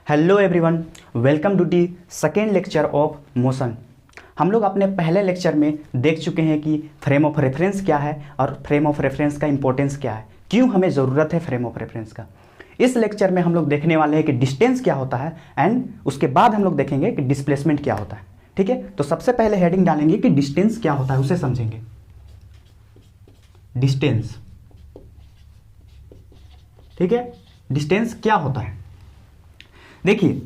Hello everyone, welcome to the second lecture of motion. हम लोग अपने पहले लेक्चर में देख चुके हैं कि फ्रेम ऑफ रेफरेंस क्या है और फ्रेम ऑफ रेफरेंस का इंपॉर्टेंस क्या है, क्यों हमें ज़रूरत है फ्रेम ऑफ रेफरेंस का। इस लेक्चर में हम लोग देखने वाले हैं कि डिस्टेंस क्या होता है एंड उसके बाद हम लोग देखेंगे कि डिस्प्लेसमेंट क्या होता है। ठीक है, तो सबसे पहले हेडिंग डालेंगे कि डिस्टेंस क्या होता है, उसे समझेंगे। डिस्टेंस, ठीक है, डिस्टेंस क्या होता है। देखिए,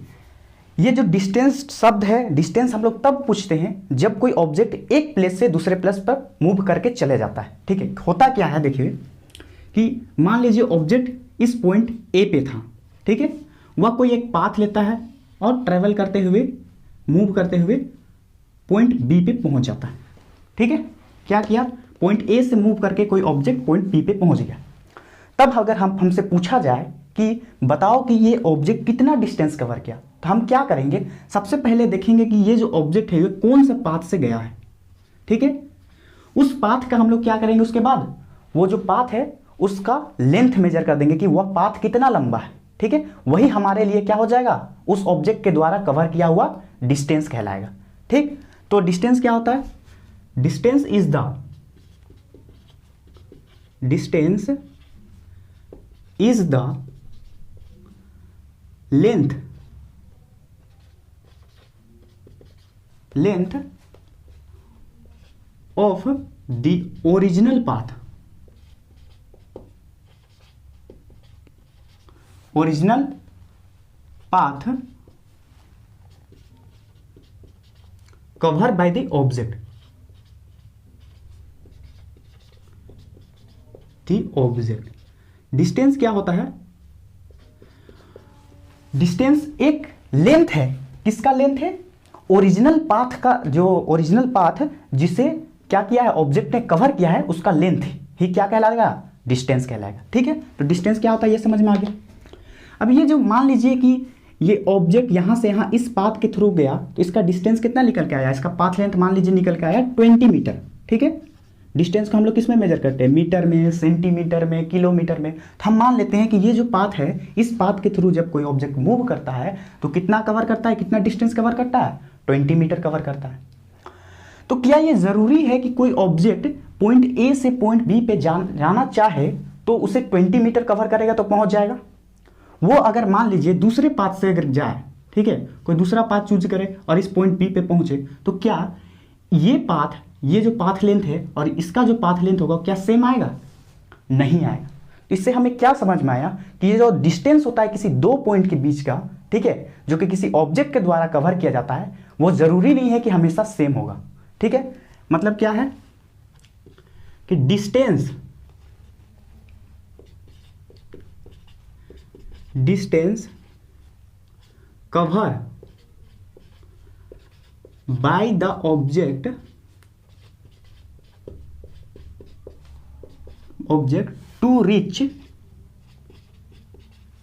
ये जो डिस्टेंस शब्द है, डिस्टेंस हम लोग तब पूछते हैं जब कोई ऑब्जेक्ट एक प्लेस से दूसरे प्लेस पर मूव करके चले जाता है। ठीक है, होता क्या है, देखिए कि मान लीजिए ऑब्जेक्ट इस पॉइंट ए पे था, ठीक है, वह कोई एक पाथ लेता है और ट्रेवल करते हुए, मूव करते हुए पॉइंट बी पे पहुंच जाता है। ठीक है, क्या किया, पॉइंट ए से मूव करके कोई ऑब्जेक्ट पॉइंट बी पे पहुंच गया। तब अगर हमसे पूछा जाए कि बताओ कि ये ऑब्जेक्ट कितना डिस्टेंस कवर किया, तो हम क्या करेंगे, सबसे पहले देखेंगे कि ये जो ऑब्जेक्ट है वो कौन से पाथ से गया है। ठीक है, उस पाथ का हम लोग क्या करेंगे, उसके बाद वो जो पाथ है उसका लेंथ मेजर कर देंगे कि वह पाथ कितना लंबा है। ठीक है, वही हमारे लिए क्या हो जाएगा, उस ऑब्जेक्ट के द्वारा कवर किया हुआ डिस्टेंस कहलाएगा। ठीक, तो डिस्टेंस क्या होता है, distance is the length of the original path covered by the object. Distance क्या होता है, डिस्टेंस एक लेंथ है। किसका लेंथ है, ओरिजिनल पाथ का, जो ओरिजिनल पाथ जिसे क्या किया है, ऑब्जेक्ट ने कवर किया है, उसका लेंथ ही क्या कहलाएगा, डिस्टेंस कहलाएगा। ठीक है, तो डिस्टेंस क्या होता है ये समझ में आ गया। अब ये जो मान लीजिए कि ये ऑब्जेक्ट यहां से यहां इस पाथ के थ्रू गया, तो इसका डिस्टेंस कितना निकल के आया, इसका पाथ लेंथ मान लीजिए निकल के आया 20 मीटर। ठीक है, डिस्टेंस को हम लोग किस में मेजर करते हैं, मीटर में, सेंटीमीटर में, किलोमीटर में। तो हम मान लेते हैं कि ये जो पाथ है, इस पाथ के थ्रू जब कोई ऑब्जेक्ट मूव करता है तो कितना कवर करता है, कितना डिस्टेंस कवर करता है, 20 मीटर कवर करता है। तो क्या ये जरूरी है कि कोई ऑब्जेक्ट पॉइंट ए से पॉइंट बी पे जाना चाहे तो उसे 20 मीटर कवर करेगा तो पहुंच जाएगा। वो अगर मान लीजिए दूसरे पाथ से अगर जाए, ठीक है, कोई दूसरा पाथ चूज करे और इस पॉइंट बी पे पहुंचे, तो क्या ये पाथ, ये जो पाथ लेंथ है और इसका जो पाथ लेंथ होगा क्या सेम आएगा, नहीं आएगा। तो इससे हमें क्या समझ में आया कि ये जो डिस्टेंस होता है किसी दो पॉइंट के बीच का, ठीक है, जो कि किसी ऑब्जेक्ट के द्वारा कवर किया जाता है, वो जरूरी नहीं है कि हमेशा सेम होगा। ठीक है, मतलब क्या है कि distance cover by the object to reach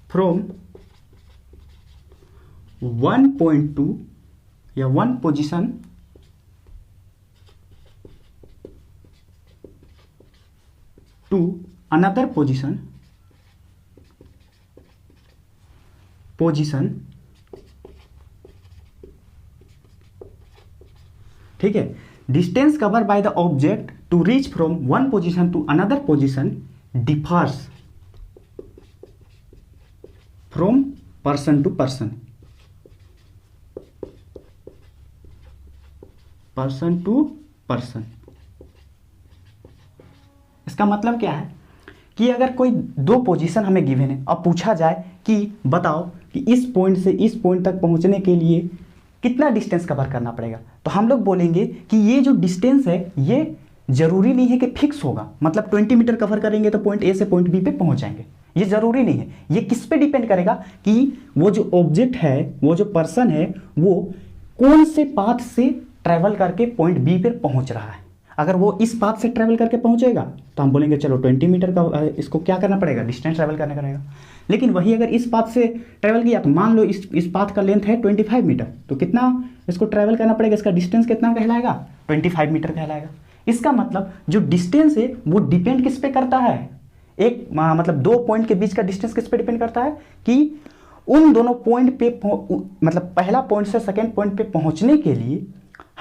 from one point to या one position to another position ठीक है, distance cover by the object to reach from one position to another position differs from person to person इसका मतलब क्या है कि अगर कोई दो पोजीशन हमें गिवन है और पूछा जाए कि बताओ कि इस पॉइंट से इस पॉइंट तक पहुंचने के लिए कितना डिस्टेंस कवर करना पड़ेगा, तो हम लोग बोलेंगे कि ये जो डिस्टेंस है ये जरूरी नहीं है कि फिक्स होगा, मतलब 20 मीटर कवर करेंगे तो पॉइंट ए से पॉइंट बी पे पहुंच जाएंगे, ये जरूरी नहीं है। ये किस पे डिपेंड करेगा कि वो जो ऑब्जेक्ट है, वो जो पर्सन है, वो कौन से पाथ से ट्रेवल करके पॉइंट बी पे पहुंच रहा है। अगर वो इस पाथ से ट्रेवल करके पहुंचेगा तो हम बोलेंगे चलो 20 मीटर का इसको क्या करना पड़ेगा, डिस्टेंस ट्रेवल करना पड़ेगा। लेकिन वही अगर इस पाथ से ट्रेवल किया तो मान लो इस पाथ का लेंथ है 25 मीटर, तो कितना इसको ट्रेवल करना पड़ेगा, इसका डिस्टेंस कितना कहलाएगा, 25 मीटर कहलाएगा। इसका मतलब जो डिस्टेंस है वो डिपेंड किस पे करता है, एक मतलब दो पॉइंट के बीच का डिस्टेंस किस पे डिपेंड करता है कि उन दोनों पॉइंट पे मतलब पहला पॉइंट से सेकेंड पॉइंट पे पहुंचने के लिए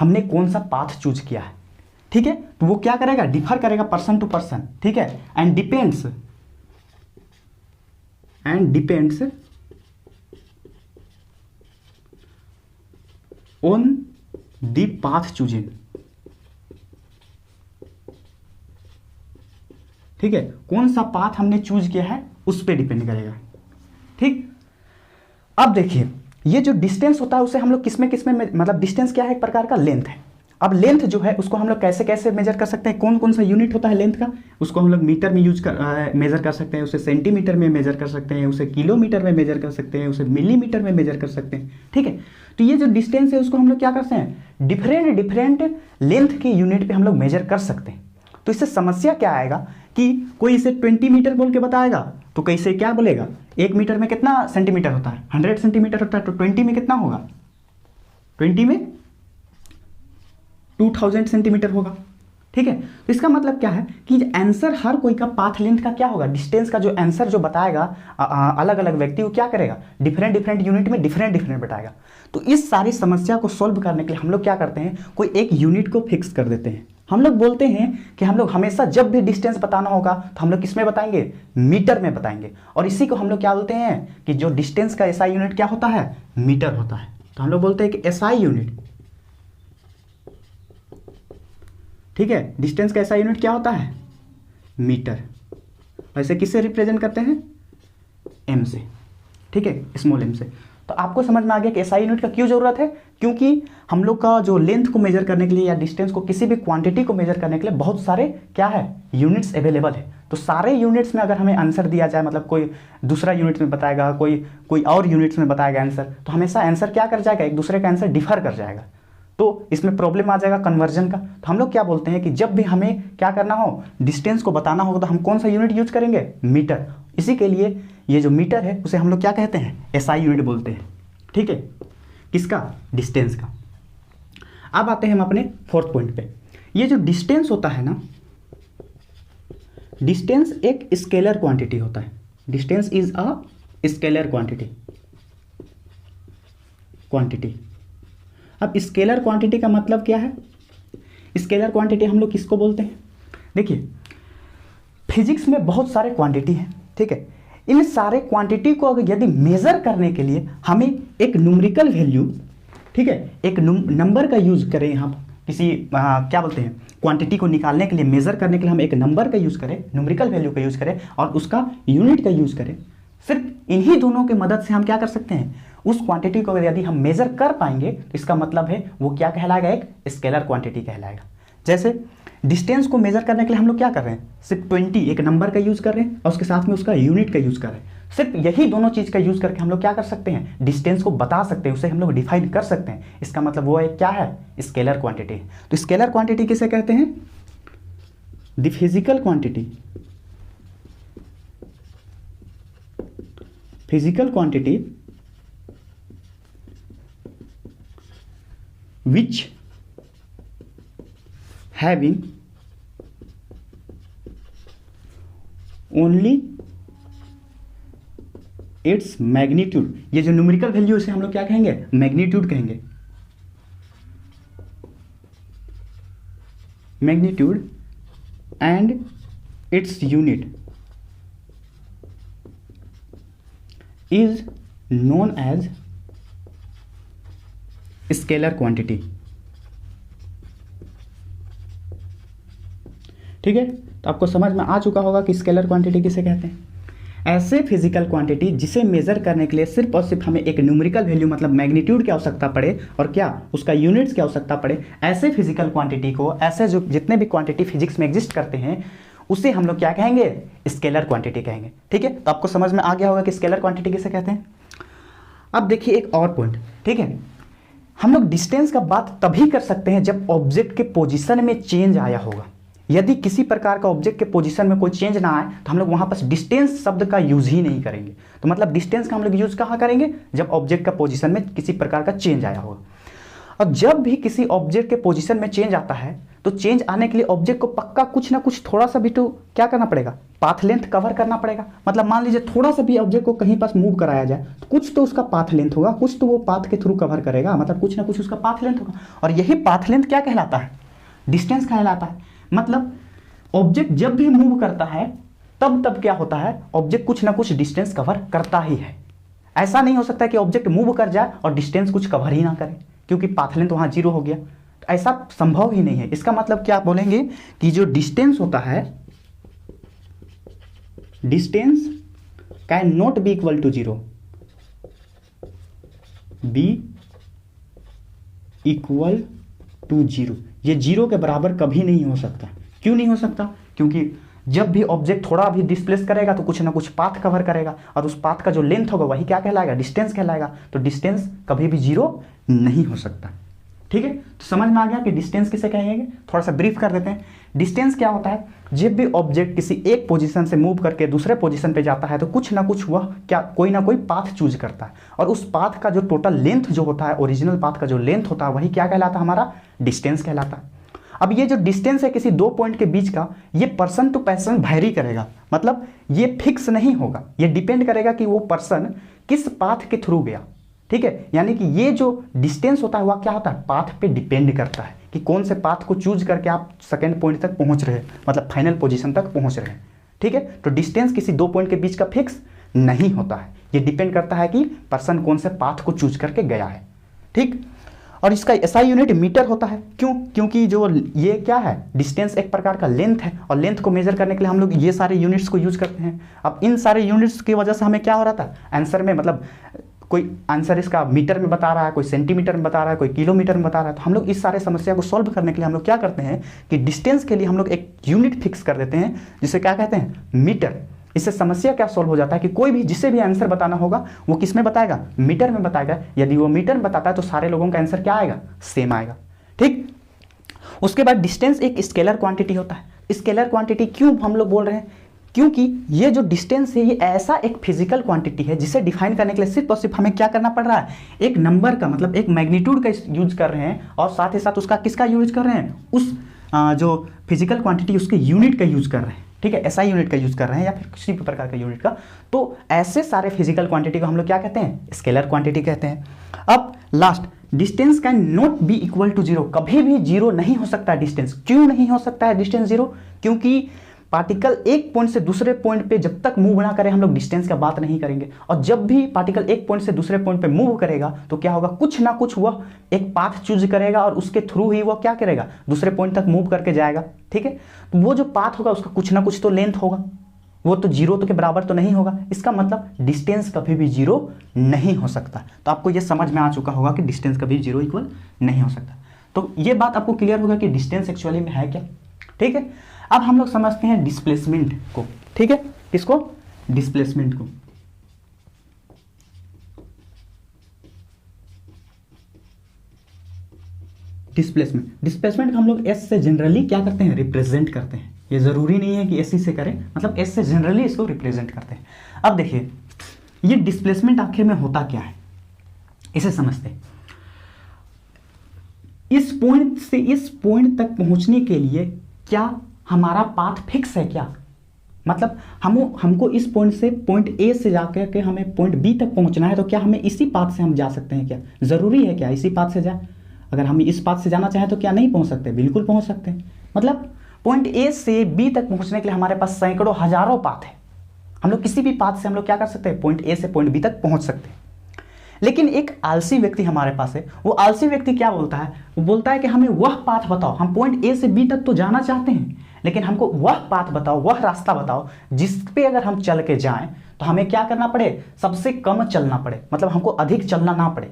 हमने कौन सा पाथ चूज किया है, ठीक है। तो वो क्या करेगा, डिफर करेगा पर्सन टू पर्सन, ठीक है, and depends on the path chosen, ठीक है, कौन सा पाथ हमने चूज किया है उस पर डिपेंड करेगा, ठीक। अब देखिए ये जो डिस्टेंस होता है उसे हम लोग किसमें मतलब डिस्टेंस क्या है, एक प्रकार का लेंथ है। अब लेंथ जो है उसको हम लोग कैसे कैसे मेजर कर सकते हैं, कौन कौन सा यूनिट होता है लेंथ का, उसको हम लोग मीटर में मेजर कर सकते हैं, उसे सेंटीमीटर में मेजर कर सकते हैं, उसे किलोमीटर में मेजर कर सकते हैं, उसे मिलीमीटर में मेजर कर सकते हैं, ठीक है। तो ये जो डिस्टेंस है उसको हम लोग क्या करते हैं, डिफरेंट लेंथ के यूनिट पे हम लोग मेजर कर सकते हैं। तो इससे समस्या क्या आएगा कि कोई इसे 20 मीटर बोल के बताएगा तो कैसे क्या बोलेगा, 1 मीटर में कितना सेंटीमीटर होता है, 100 सेंटीमीटर होता है, तो 20 में कितना होगा, 20 में 2000 सेंटीमीटर होगा, ठीक है। तो इसका मतलब क्या है कि आंसर हर कोई का पाथ लेंथ का क्या होगा, डिस्टेंस का जो आंसर जो बताएगा अलग अलग व्यक्ति वो क्या करेगा, डिफरेंट यूनिट में डिफरेंट बताएगा। तो इस सारी समस्या को सॉल्व करने के लिए हम लोग क्या करते हैं, कोई एक यूनिट को फिक्स कर देते हैं। हम लोग बोलते हैं कि हम लोग हमेशा जब भी डिस्टेंस बताना होगा तो हम लोग किस में बताएंगे, मीटर में बताएंगे। और इसी को हम लोग क्या बोलते हैं कि जो डिस्टेंस का एसआई यूनिट क्या होता है, मीटर होता है। तो हम लोग बोलते हैं कि एसआई यूनिट, ठीक है, डिस्टेंस का एसआई यूनिट क्या होता है, मीटर। वैसे किससे रिप्रेजेंट करते हैं, एम से, ठीक है, स्मॉल एम से। तो आपको समझ में आ गया कि एसआई यूनिट का क्यों जरूरत है, क्योंकि हम लोग का जो लेंथ को मेजर करने के लिए या डिस्टेंस को किसी भी क्वांटिटी को मेजर करने के लिए बहुत सारे क्या है, यूनिट्स अवेलेबल है। तो सारे यूनिट्स में अगर हमें आंसर दिया जाए, मतलब कोई दूसरा यूनिट में बताएगा, कोई और यूनिट्स में बताएगा आंसर, तो हमेशा आंसर क्या कर जाएगा, एक दूसरे का आंसर डिफर कर जाएगा। तो इसमें प्रॉब्लम आ जाएगा कन्वर्जन का। तो हम लोग क्या बोलते हैं कि जब भी हमें क्या करना हो, डिस्टेंस को बताना होगा, तो हम कौन सा यूनिट यूज करेंगे, मीटर। इसी के लिए ये जो मीटर है उसे हम लोग क्या कहते हैं, एसआई यूनिट बोलते हैं, ठीक है, किसका, डिस्टेंस का। अब आते हैं हम अपने फोर्थ पॉइंट पे। ये जो डिस्टेंस होता है ना, डिस्टेंस एक स्केलर क्वांटिटी होता है। Distance is a scalar quantity. अब स्केलर क्वांटिटी का मतलब क्या है, स्केलर क्वांटिटी हम लोग किसको बोलते हैं, देखिए फिजिक्स में बहुत सारे क्वांटिटी हैं, ठीक है। इन सारे क्वांटिटी को अगर यदि मेजर करने के लिए हमें एक न्यूमेरिकल वैल्यू, ठीक है, एक नंबर का यूज करें, यहाँ किसी क्या बोलते हैं, क्वांटिटी को निकालने के लिए, मेजर करने के लिए हम एक नंबर का यूज करें, न्यूमेरिकल वैल्यू का यूज करें और उसका यूनिट का यूज करें, सिर्फ इन्हीं दोनों के मदद से हम क्या कर सकते हैं, उस क्वांटिटी को यदि हम मेजर कर पाएंगे तो इसका मतलब है वो क्या कहलाएगा, एक स्केलर क्वांटिटी कहलाएगा। जैसे डिस्टेंस को मेजर करने के लिए हम लोग क्या कर रहे हैं, सिर्फ 20 एक नंबर का यूज कर रहे हैं और उसके साथ में उसका यूनिट का यूज कर रहे हैं। सिर्फ यही दोनों चीज का यूज करके हम लोग क्या कर सकते हैं, डिस्टेंस को बता सकते हैं, उसे हम लोग डिफाइन कर सकते हैं। इसका मतलब वो है क्या है, स्केलर क्वांटिटी। तो स्केलर क्वांटिटी किसे कहते हैं, the physical quantity which having only its magnitude, ये जो न्यूमेरिकल वैल्यू इसे हम लोग क्या कहेंगे, मैग्नीट्यूड कहेंगे, magnitude and its unit is known as scalar quantity, ठीक है। तो आपको समझ में आ चुका होगा कि स्केलर क्वांटिटी किसे कहते हैं, ऐसे फिजिकल क्वांटिटी जिसे मेजर करने के लिए सिर्फ और सिर्फ हमें एक न्यूमेरिकल वैल्यू मतलब मैग्नीट्यूड की आवश्यकता पड़े और क्या उसका यूनिट्स की आवश्यकता पड़े, ऐसे फिजिकल क्वांटिटी को, ऐसे जो जितने भी क्वांटिटी फिजिक्स में एग्जिस्ट करते हैं उसे हम लोग क्या कहेंगे, स्केलर क्वांटिटी कहेंगे, ठीक है। तो आपको समझ में आ गया होगा कि स्केलर क्वांटिटी किसे कहते हैं। अब देखिए एक और पॉइंट, ठीक है, हम लोग डिस्टेंस का बात तभी कर सकते हैं जब ऑब्जेक्ट के पोजीशन में चेंज आया होगा। यदि किसी प्रकार का ऑब्जेक्ट के पोजीशन में कोई चेंज ना आए तो हम लोग वहां पर डिस्टेंस शब्द का यूज ही नहीं करेंगे। तो मतलब डिस्टेंस का हम लोग यूज कहाँ करेंगे, जब ऑब्जेक्ट का पोजीशन में किसी प्रकार का चेंज आया होगा। और जब भी किसी ऑब्जेक्ट के पोजीशन में चेंज आता है तो चेंज आने के लिए ऑब्जेक्ट को पक्का कुछ ना कुछ थोड़ा सा भी तो क्या करना पड़ेगा, पाथ लेंथ कवर करना पड़ेगा। मतलब मान लीजिए थोड़ा सा भी ऑब्जेक्ट को कहीं पास मूव कराया जाए तो कुछ तो उसका पाथ लेंथ होगा, कुछ तो वो पाथ के थ्रू कवर करेगा, मतलब कुछ ना कुछ उसका पाथ लेंथ होगा। और यही पाथ लेंथ क्या कहलाता है, डिस्टेंस कहलाता है। मतलब ऑब्जेक्ट जब भी मूव करता है तब क्या होता है, ऑब्जेक्ट कुछ ना कुछ डिस्टेंस कवर करता ही है। ऐसा नहीं हो सकता कि ऑब्जेक्ट मूव कर जाए और डिस्टेंस कुछ कवर ही ना करे, क्योंकि पाथ लेंथ वहां 0 हो गया, तो ऐसा संभव ही नहीं है। इसका मतलब क्या बोलेंगे कि जो डिस्टेंस होता है, distance can not be equal to 0, be equal to 0। ये 0 के बराबर कभी नहीं हो सकता। क्यों नहीं हो सकता, क्योंकि जब भी ऑब्जेक्ट थोड़ा भी डिस्प्लेस करेगा तो कुछ ना कुछ पाथ कवर करेगा, और उस पाथ का जो लेंथ होगा वही क्या कहलाएगा, डिस्टेंस कहलाएगा। तो डिस्टेंस कभी भी 0 नहीं हो सकता। ठीक है, तो समझ में आ गया कि डिस्टेंस किसे कहेंगे। थोड़ा सा ब्रीफ कर देते हैं। डिस्टेंस क्या होता है, जब भी ऑब्जेक्ट किसी एक पोजीशन से मूव करके दूसरे पोजीशन पे जाता है तो कुछ ना कुछ वह क्या कोई ना कोई पाथ चूज करता है, और उस पाथ का जो टोटल लेंथ जो होता है, ओरिजिनल पाथ का जो लेंथ होता है वही क्या कहलाता है, हमारा डिस्टेंस कहलाता है। अब ये जो डिस्टेंस है किसी दो पॉइंट के बीच का, ये पर्सन टू पर्सन वैरी करेगा। मतलब ये फिक्स नहीं होगा, ये डिपेंड करेगा कि वो पर्सन किस पाथ के थ्रू गया। ठीक है, यानी कि ये जो डिस्टेंस होता है वह क्या होता है, पाथ पे डिपेंड करता है कि कौन से पाथ को चूज करके आप सेकेंड पॉइंट तक पहुंच रहे हैं, मतलब फाइनल पोजीशन तक पहुंच रहे हैं। ठीक है, तो डिस्टेंस किसी दो पॉइंट के बीच का फिक्स नहीं होता है, ये डिपेंड करता है कि पर्सन कौन से पाथ को चूज करके गया है। ठीक, और इसका एसआई यूनिट मीटर होता है। क्यों, क्योंकि जो ये क्या है, डिस्टेंस एक प्रकार का लेंथ है, और लेंथ को मेजर करने के लिए हम लोग ये सारे यूनिट्स को यूज करते हैं। अब इन सारे यूनिट्स की वजह से हमें क्या हो रहा था आंसर में, मतलब कोई आंसर इसका मीटर में बता रहा है, कोई सेंटीमीटर में बता रहा है, कोई किलोमीटर में बता रहा है, तो हम लोग इस सारे समस्या को सॉल्व करने के लिए हम लोग क्या करते हैं कि डिस्टेंस के लिए हम लोग एक यूनिट फिक्स कर देते हैं, जिसे क्या कहते हैं, मीटर। इससे समस्या क्या सॉल्व हो जाता है कि कोई भी जिसे भी आंसर बताना होगा वो किस में बताएगा, मीटर में बताएगा। यदि वो मीटर में बताता है तो सारे लोगों का आंसर क्या आएगा, सेम आएगा। ठीक, उसके बाद डिस्टेंस एक स्केलर क्वांटिटी होता है। स्केलर क्वांटिटी क्यों हम लोग बोल रहे हैं, क्योंकि ये जो डिस्टेंस है ये ऐसा एक फिजिकल क्वांटिटी है जिसे डिफाइन करने के लिए सिर्फ और सिर्फ हमें क्या करना पड़ रहा है, एक नंबर का, मतलब एक मैग्नीट्यूड का यूज कर रहे हैं, और साथ ही साथ उसका किसका यूज कर रहे हैं, उस जो फिजिकल क्वांटिटी उसके यूनिट का यूज कर रहे हैं। ठीक है, ऐसा यूनिट का यूज कर रहे हैं या फिर किसी भी प्रकार का यूनिट का। तो ऐसे सारे फिजिकल क्वांटिटी को हम लोग क्या कहते हैं, स्केलर क्वांटिटी कहते हैं। अब last, distance can not be equal to 0। कभी भी 0 नहीं हो सकता है डिस्टेंस। क्यों नहीं हो सकता है डिस्टेंस 0, क्योंकि पार्टिकल एक पॉइंट से दूसरे पॉइंट पे जब तक मूव ना करे हम लोग डिस्टेंस का बात नहीं करेंगे, और जब भी पार्टिकल एक पॉइंट से दूसरे पॉइंट पे मूव करेगा तो क्या होगा, कुछ ना कुछ वह एक पाथ चूज करेगा और उसके थ्रू ही वह क्या करेगा, दूसरे पॉइंट तक मूव करके जाएगा। ठीक है, तो वो जो पाथ होगा उसका कुछ ना कुछ तो लेंथ होगा, वो तो 0 के बराबर तो नहीं होगा। इसका मतलब डिस्टेंस कभी भी 0 नहीं हो सकता। तो आपको ये समझ में आ चुका होगा कि डिस्टेंस कभी 0 इक्वल नहीं हो सकता। तो ये बात आपको क्लियर होगा कि डिस्टेंस एक्चुअली में है क्या। ठीक है, अब हम लोग समझते हैं डिस्प्लेसमेंट को। ठीक है, किसको, डिस्प्लेसमेंट को। डिस्प्लेसमेंट हम लोग एस से जनरली क्या करते हैं, रिप्रेजेंट करते हैं। ये जरूरी नहीं है कि एस से करें, मतलब एस से जनरली इसको रिप्रेजेंट करते हैं। अब देखिए ये डिस्प्लेसमेंट आखिर में होता क्या है, इसे समझते हैं। इस पॉइंट से इस पॉइंट तक पहुंचने के लिए क्या हमारा पाथ फिक्स है क्या, मतलब हमको इस पॉइंट से पॉइंट ए से जाकर के हमें पॉइंट बी तक पहुंचना है, तो क्या हमें इसी पाथ से हम जा सकते हैं क्या, जरूरी है क्या इसी पाथ से जाए। अगर हम इस पाथ से जाना चाहें तो क्या नहीं पहुंच सकते, बिल्कुल पहुंच सकते हैं। मतलब पॉइंट ए से बी तक पहुंचने के लिए हमारे पास सैकड़ों हजारों पाथ है, हम लोग किसी भी पाथ से हम लोग क्या कर सकते हैं, पॉइंट ए से पॉइंट बी तक पहुंच सकते हैं। लेकिन एक आलसी व्यक्ति हमारे पास है, वो आलसी व्यक्ति क्या बोलता है, वो बोलता है कि हमें वह पाथ बताओ, हम पॉइंट ए से बी तक तो जाना चाहते हैं, लेकिन हमको वह पाथ बताओ, वह रास्ता बताओ जिस पे अगर हम चल के जाएं तो हमें क्या करना पड़े, सबसे कम चलना पड़े, मतलब हमको अधिक चलना ना पड़े।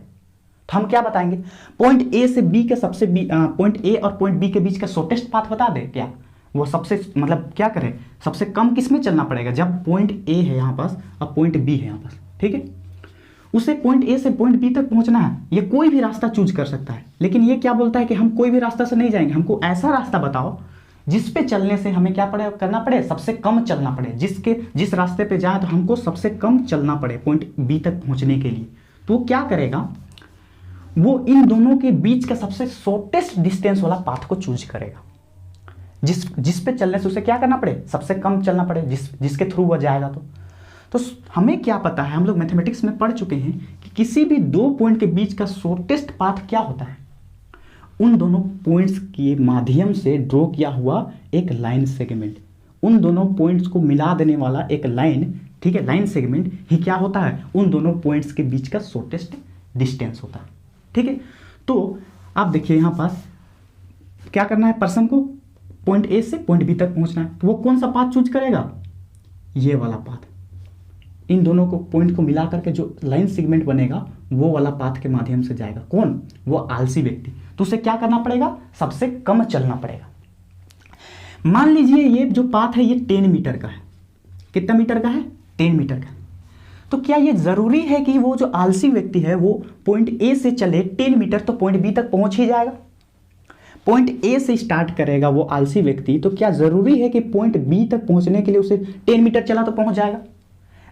तो हम क्या बताएंगे, पॉइंट ए से बी के सबसे पॉइंट ए और पॉइंट बी के बीच का शॉर्टेस्ट पाथ बता दे क्या, वो सबसे मतलब क्या करें, सबसे कम किस में चलना पड़ेगा, जब पॉइंट ए है यहाँ पास और पॉइंट बी है यहाँ पास। ठीक है, उसे पॉइंट ए से पॉइंट बी तक पहुंचना है, ये कोई भी रास्ता चूज कर सकता है, लेकिन ये क्या बोलता है कि हम कोई भी रास्ता से नहीं जाएंगे, हमको ऐसा रास्ता बताओ जिस पे चलने से हमें क्या करना पड़े, सबसे कम चलना पड़े, जिस रास्ते पे जाए तो हमको सबसे कम चलना पड़े पॉइंट बी तक पहुंचने के लिए। तो वो क्या करेगा, वो इन दोनों के बीच का सबसे शॉर्टेस्ट डिस्टेंस वाला पाथ को चूज करेगा। जिस पे चलने से उसे क्या करना पड़े, सबसे कम चलना पड़े, जिसके थ्रू वह जाएगा। तो हमें क्या पता है, हम लोग मैथमेटिक्स में पढ़ चुके हैं कि किसी भी दो पॉइंट के बीच का शॉर्टेस्ट पाथ क्या होता है, उन दोनों पॉइंट्स के माध्यम से ड्रॉ किया हुआ एक लाइन सेगमेंट, उन दोनों पॉइंट्स को मिला देने वाला एक लाइन, ठीक है, लाइन सेगमेंट ही क्या होता है, उन दोनों पॉइंट्स के बीच का शॉर्टेस्ट डिस्टेंस होता है। ठीक है, तो आप देखिए यहाँ पास क्या करना है, पर्सन को पॉइंट ए से पॉइंट बी तक पहुंचना है, तो वो कौन सा पाथ चूज करेगा, ये वाला पाथ। इन दोनों को पॉइंट को मिला करके जो लाइन सेगमेंट बनेगा वो वाला पाथ के माध्यम से जाएगा। कौन, वो आलसी व्यक्ति। तो उसे क्या करना पड़ेगा, सबसे कम चलना पड़ेगा। मान लीजिए ये जो पाथ है ये 10 मीटर का है। कितना मीटर का है, 10 मीटर का। तो क्या ये जरूरी है कि वो जो आलसी व्यक्ति है वो पॉइंट ए से चले 10 मीटर तो पॉइंट बी तक पहुंच ही जाएगा। पॉइंट ए से स्टार्ट करेगा वो आलसी व्यक्ति, तो क्या जरूरी है कि पॉइंट बी तक पहुंचने के लिए उसे 10 मीटर चला तो पहुंच जाएगा।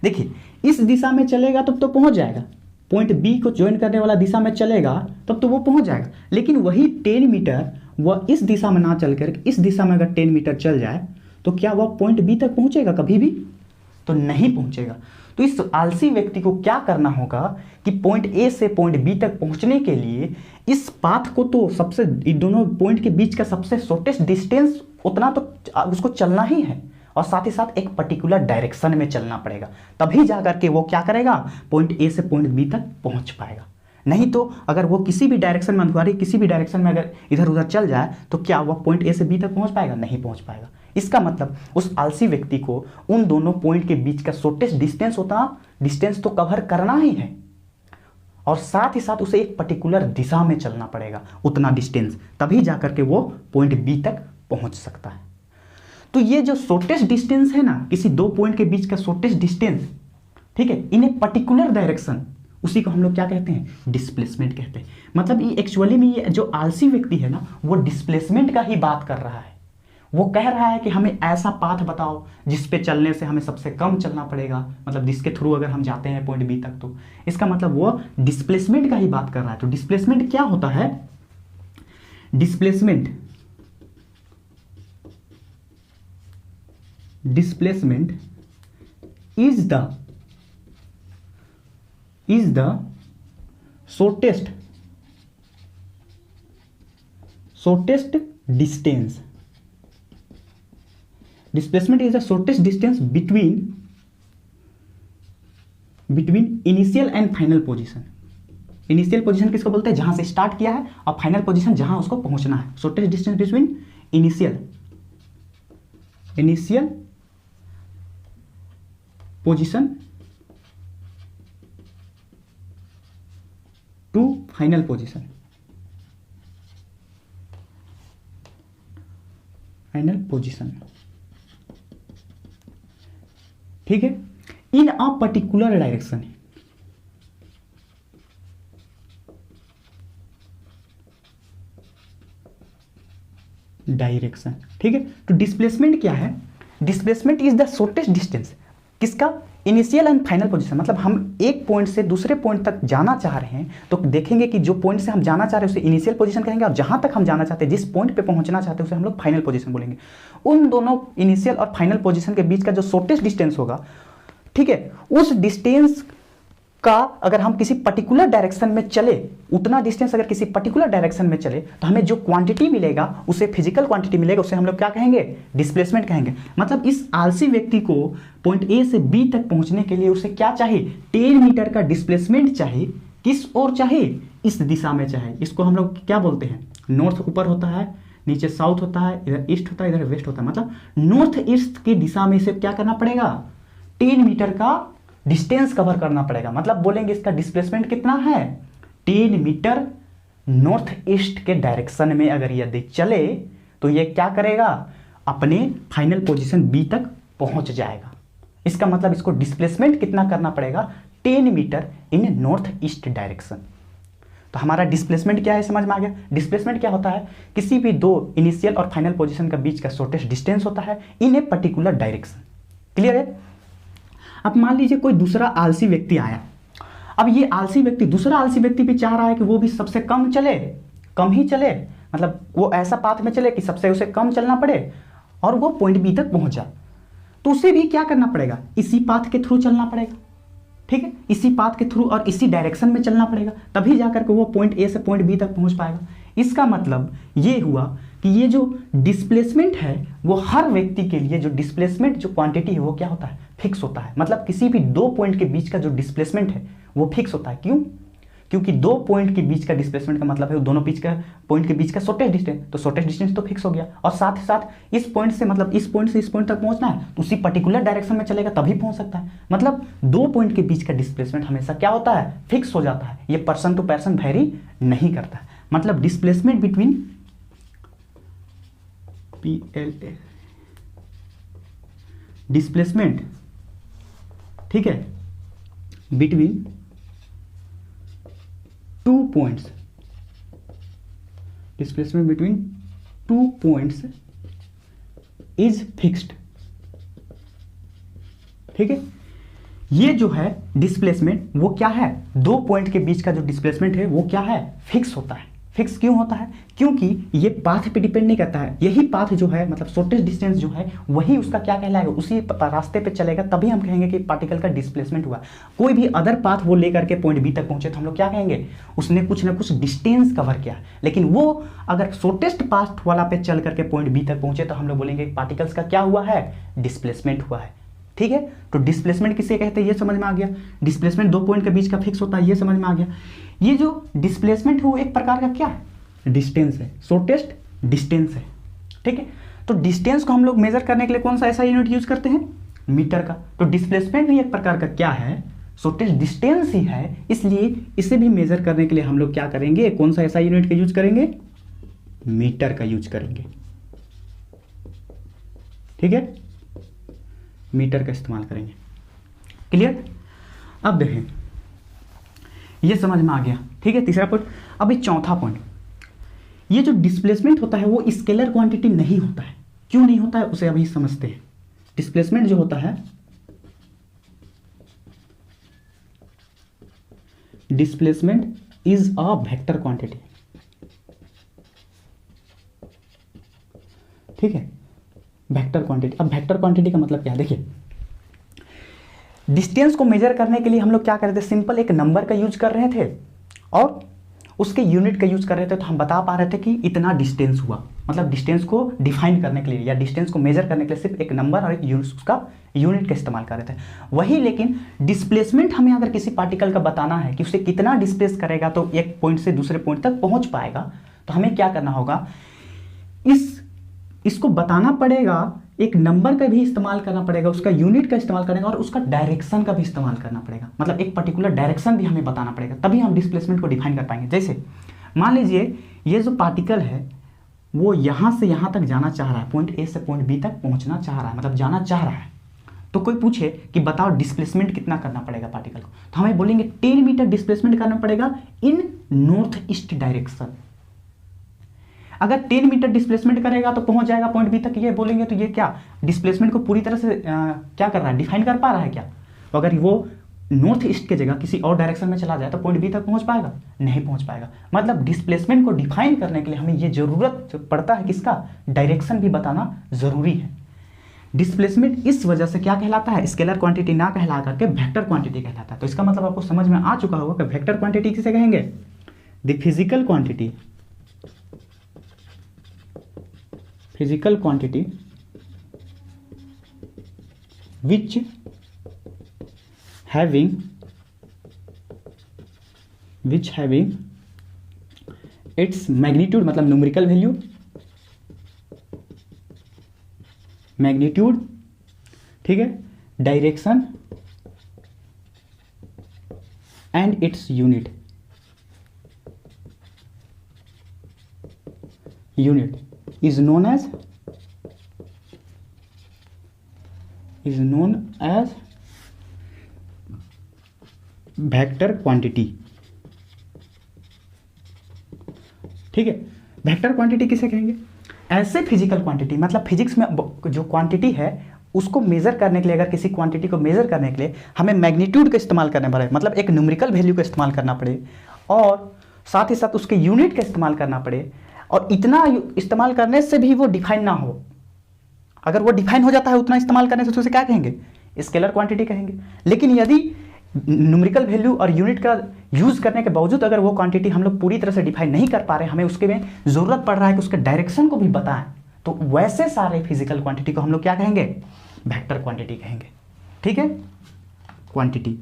देखिए इस दिशा में चलेगा तब तो पहुंच जाएगा, पॉइंट बी को ज्वाइन करने वाला दिशा में चलेगा तब तो वो पहुंच जाएगा। लेकिन वही 10 मीटर वह इस दिशा में ना चलकर इस दिशा में अगर 10 मीटर चल जाए तो क्या वह पॉइंट बी तक पहुंचेगा कभी भी, तो नहीं पहुंचेगा। तो इस आलसी व्यक्ति को क्या करना होगा कि पॉइंट ए से पॉइंट बी तक पहुंचने के लिए इस पाथ को तो सबसे, इन दोनों पॉइंट के बीच का सबसे शॉर्टेस्ट डिस्टेंस उतना तो उसको चलना ही है, और साथ ही साथ एक पर्टिकुलर डायरेक्शन में चलना पड़ेगा, तभी जाकर के वो क्या करेगा, पॉइंट ए से पॉइंट बी तक पहुंच पाएगा। नहीं तो अगर वो किसी भी डायरेक्शन में अधूरी किसी भी डायरेक्शन में अगर इधर उधर चल जाए तो क्या वह पॉइंट ए से बी तक पहुंच पाएगा, नहीं पहुंच पाएगा। इसका मतलब उस आलसी व्यक्ति को उन दोनों पॉइंट के बीच का शॉर्टेस्ट डिस्टेंस डिस्टेंस तो कवर करना ही है, और साथ ही साथ उसे एक पर्टिकुलर दिशा में चलना पड़ेगा उतना डिस्टेंस, तभी जाकर के वो पॉइंट बी तक पहुंच सकता है। तो ये जो शॉर्टेस्ट डिस्टेंस है ना, किसी दो पॉइंट के बीच का शॉर्टेस्ट डिस्टेंस, ठीक है, इन ए पर्टिकुलर डायरेक्शन, उसी को हम लोग क्या कहते हैं, डिस्प्लेसमेंट कहते हैं। मतलब ये एक्चुअली में ये जो आलसी व्यक्ति है ना, वो डिस्प्लेसमेंट का ही बात कर रहा है। वो कह रहा है कि हमें ऐसा पाथ बताओ जिस पे चलने से हमें सबसे कम चलना पड़ेगा, मतलब जिसके थ्रू अगर हम जाते हैं पॉइंट बी तक, तो इसका मतलब वो डिस्प्लेसमेंट का ही बात कर रहा है। तो डिस्प्लेसमेंट क्या होता है, displacement is the shortest distance. Displacement is the shortest distance between initial and final position. Initial position किसको बोलते हैं, जहां से स्टार्ट किया है, और फाइनल पोजीशन जहां उसको पहुंचना है। Shortest distance between initial position to final position, ठीक है, इन अ पर्टिकुलर डायरेक्शन। ठीक है। तो डिस्प्लेसमेंट क्या है, displacement is the shortest distance, किसका, इनिशियल एंड फाइनल पोजीशन। मतलब हम एक पॉइंट से दूसरे पॉइंट तक जाना चाह रहे हैं तो देखेंगे कि जो पॉइंट से हम जाना चाह रहे हैं उसे इनिशियल पोजीशन कहेंगे, और जहां तक हम जाना चाहते हैं, जिस पॉइंट पे पहुंचना चाहते हैं, उसे हम लोग फाइनल पोजीशन बोलेंगे। उन दोनों इनिशियल और फाइनल पोजीशन के बीच का जो शॉर्टेस्ट डिस्टेंस होगा, ठीक है, उस डिस्टेंस का अगर हम किसी पर्टिकुलर डायरेक्शन में चले, उतना डिस्टेंस अगर किसी पर्टिकुलर डायरेक्शन में चले, तो हमें जो क्वांटिटी मिलेगा, उसे फिजिकल क्वांटिटी मिलेगा, उसे हम लोग क्या कहेंगे, डिस्प्लेसमेंट कहेंगे। मतलब इस आलसी व्यक्ति को पॉइंट ए से बी तक पहुंचने के लिए उसे क्या चाहिए, 10 मीटर का डिस्प्लेसमेंट चाहिए। किस ओर चाहिए, इस दिशा में चाहिए। इसको हम लोग क्या बोलते हैं, नॉर्थ ऊपर होता है, नीचे साउथ होता है, इधर ईस्ट होता है, इधर वेस्ट होता है। मतलब नॉर्थ ईस्ट की दिशा में इसे क्या करना पड़ेगा, 10 मीटर का डिस्टेंस कवर करना पड़ेगा। मतलब बोलेंगे इसका डिस्प्लेसमेंट कितना है, 10 मीटर नॉर्थ ईस्ट के डायरेक्शन में अगर यदि चले तो ये क्या करेगा, अपने फाइनल पोजीशन बी तक पहुंच जाएगा। इसका मतलब इसको डिस्प्लेसमेंट कितना करना पड़ेगा, 10 मीटर इन नॉर्थ ईस्ट डायरेक्शन। तो हमारा डिस्प्लेसमेंट क्या है, समझ में आ गया। डिस्प्लेसमेंट क्या होता है, किसी भी दो इनिशियल और फाइनल पोजीशन के बीच का शॉर्टेस्ट डिस्टेंस होता है इन ए पर्टिकुलर डायरेक्शन। क्लियर है। अब मान लीजिए कोई दूसरा आलसी व्यक्ति आया। अब ये आलसी व्यक्ति, दूसरा आलसी व्यक्ति भी चाह रहा है कि वो भी सबसे कम चले, कम ही चले, मतलब वो ऐसा पाथ में चले कि सबसे उसे कम चलना पड़े, और वो पॉइंट बी तक पहुंचा, तो उसे भी क्या करना पड़ेगा, इसी पाथ के थ्रू चलना पड़ेगा, ठीक है, इसी पाथ के थ्रू और इसी डायरेक्शन में चलना पड़ेगा, तभी जाकर के वो पॉइंट ए से पॉइंट बी तक पहुंच पाएगा। इसका मतलब ये हुआ कि ये जो डिस्प्लेसमेंट है वो हर व्यक्ति के लिए जो डिस्प्लेसमेंट जो क्वांटिटी है वो क्या होता है, फिक्स होता है। मतलब किसी भी दो पॉइंट के बीच का जो डिस्प्लेसमेंट है वो फिक्स होता है। क्यों? क्योंकि दो पॉइंट के बीच का डिस्प्लेसमेंट का मतलब है दोनों पॉइंट के बीच का शॉर्टेस्ट डिस्टेंस, तो शॉर्टेस्ट डिस्टेंस तो फिक्स हो गया, और साथ ही साथ इस पॉइंट से मतलब इस पॉइंट से इस पॉइंट तक पहुंचना है तो उसी पर्टिकुलर डायरेक्शन में चलेगा तभी पहुंच सकता है। मतलब दो पॉइंट के बीच का डिस्प्लेसमेंट हमेशा क्या होता है, फिक्स हो जाता है, ये पर्सन टू पर्सन वेरी नहीं करता है। मतलब डिस्प्लेसमेंट बिटवीन PLA डिस्प्लेसमेंट, ठीक है, between two points, displacement between two points is fixed, ठीक है। ये जो है डिस्प्लेसमेंट वो क्या है, दो पॉइंट के बीच का जो डिस्प्लेसमेंट है वो क्या है, फिक्स होता है। फिक्स क्यों होता है? क्योंकि ये पाथ पे डिपेंड नहीं करता है, यही पाथ जो है मतलब शॉर्टेस्ट डिस्टेंस जो है वही उसका क्या कहलाएगा, उसी रास्ते पे चलेगा, तभी हम कहेंगे कि पार्टिकल का डिस्प्लेसमेंट हुआ। कोई भी अदर पाथ वो लेकर के पॉइंट बी तक पहुंचे तो हम लोग क्या कहेंगे, उसने कुछ ना कुछ डिस्टेंस कवर किया। लेकिन वो अगर शॉर्टेस्ट पाथ वाला पे चल करके पॉइंट बी तक पहुंचे तो हम लोग बोलेंगे पार्टिकल्स का क्या हुआ है, डिस्प्लेसमेंट हुआ है, ठीक है। तो डिस्प्लेसमेंट किसे कहते हैं ये समझ में आ गया। डिस्प्लेसमेंट दो पॉइंट के बीच का फिक्स होता है, ये समझ में आ गया। ये जो डिस्प्लेसमेंट है वो एक प्रकार का क्या है, डिस्टेंस है, शॉर्टेस्ट डिस्टेंस है, ठीक है। तो डिस्टेंस को हम लोग मेजर करने के लिए कौन सा ऐसा यूनिट यूज करते हैं, मीटर का। तो डिस्प्लेसमेंट भी एक प्रकार का क्या है, शॉर्टेस्ट डिस्टेंस ही है, इसलिए इसे भी मेजर करने के लिए हम लोग क्या करेंगे, कौन सा ऐसा यूनिट का यूज करेंगे, मीटर का यूज करेंगे, ठीक है, मीटर का इस्तेमाल करेंगे। क्लियर? अब देखें ये समझ में आ गया, ठीक है, तीसरा पॉइंट। अभी चौथा पॉइंट, ये जो डिस्प्लेसमेंट होता है वो स्केलर क्वांटिटी नहीं होता है। क्यों नहीं होता है उसे अभी समझते हैं। डिस्प्लेसमेंट जो होता है, displacement is a vector quantity, ठीक है, वेक्टर क्वांटिटी। अब वेक्टर क्वांटिटी का मतलब क्या है, देखिए डिस्टेंस को मेजर करने के लिए हम लोग क्या कर रहे थे, सिंपल एक नंबर का यूज कर रहे थे और उसके यूनिट का यूज कर रहे थे, तो हम बता पा रहे थे कि इतना डिस्टेंस हुआ। मतलब डिस्टेंस को डिफाइन करने के लिए या डिस्टेंस को मेजर करने के लिए सिर्फ एक नंबर और एक उसका यूनिट का इस्तेमाल कर रहे थे। वही लेकिन डिस्प्लेसमेंट हमें अगर किसी पार्टिकल का बताना है कि उसे कितना डिस्प्लेस करेगा तो एक पॉइंट से दूसरे पॉइंट तक पहुंच पाएगा, तो हमें क्या करना होगा, इसको बताना पड़ेगा, एक नंबर का भी इस्तेमाल करना पड़ेगा, उसका यूनिट का इस्तेमाल करेंगे और उसका डायरेक्शन का भी इस्तेमाल करना पड़ेगा। मतलब एक पर्टिकुलर डायरेक्शन भी हमें बताना पड़ेगा, तभी हम डिस्प्लेसमेंट को डिफाइन कर पाएंगे। जैसे मान लीजिए ये जो पार्टिकल है वो यहाँ से यहाँ तक जाना चाह रहा है, पॉइंट ए से पॉइंट बी तक पहुँचना चाह रहा है, मतलब जाना चाह रहा है। तो कोई पूछे कि बताओ डिस्प्लेसमेंट कितना करना पड़ेगा पार्टिकल को, तो हमें बोलेंगे 10 मीटर डिस्प्लेसमेंट करना पड़ेगा इन नॉर्थ ईस्ट डायरेक्शन। अगर 10 मीटर डिस्प्लेसमेंट करेगा तो पहुंच जाएगा पॉइंट बी तक, ये बोलेंगे तो ये क्या डिस्प्लेसमेंट को पूरी तरह से क्या कर रहा है, डिफाइन कर पा रहा है क्या। तो अगर वो नॉर्थ ईस्ट की जगह किसी और डायरेक्शन में चला जाए तो पॉइंट बी तक पहुंच पाएगा, नहीं पहुंच पाएगा। मतलब डिस्प्लेसमेंट को डिफाइन करने के लिए हमें ये जरूरत पड़ता है किसका, डायरेक्शन भी बताना जरूरी है। डिस्प्लेसमेंट इस वजह से क्या कहलाता है, स्केलर क्वांटिटी ना कहला करके वेक्टर क्वांटिटी कहलाता है। तो इसका मतलब आपको समझ में आ चुका होगा कि वेक्टर क्वांटिटी किसे कहेंगे, the physical quantity, physical quantity which having its magnitude, मतलब न्यूमेरिकल वैल्यू, मैग्नीट्यूड, ठीक है, direction and its unit is known as vector quantity, ठीक है। वेक्टर क्वांटिटी किसे कहेंगे, ऐसे फिजिकल क्वांटिटी, मतलब फिजिक्स में जो क्वांटिटी है उसको मेजर करने के लिए, अगर किसी क्वांटिटी को मेजर करने के लिए हमें मैग्नीट्यूड का इस्तेमाल करना पड़े, मतलब एक न्यूमेरिकल वैल्यू का इस्तेमाल करना पड़े और साथ ही साथ उसके यूनिट का इस्तेमाल करना पड़े, और इतना इस्तेमाल करने से भी वो डिफाइन ना हो, अगर वो डिफाइन हो जाता है उतना इस्तेमाल करने से तो उसे क्या कहेंगे, स्केलर क्वांटिटी कहेंगे। लेकिन यदि न्यूमेरिकल वैल्यू और यूनिट का यूज करने के बावजूद अगर वो क्वांटिटी हम लोग पूरी तरह से डिफाइन नहीं कर पा रहे, हमें उसके में जरूरत पड़ रहा है कि उसके डायरेक्शन को भी बताएं, तो वैसे सारे फिजिकल क्वांटिटी को हम लोग क्या कहेंगे, वेक्टर क्वांटिटी कहेंगे। ठीक है, क्वांटिटी,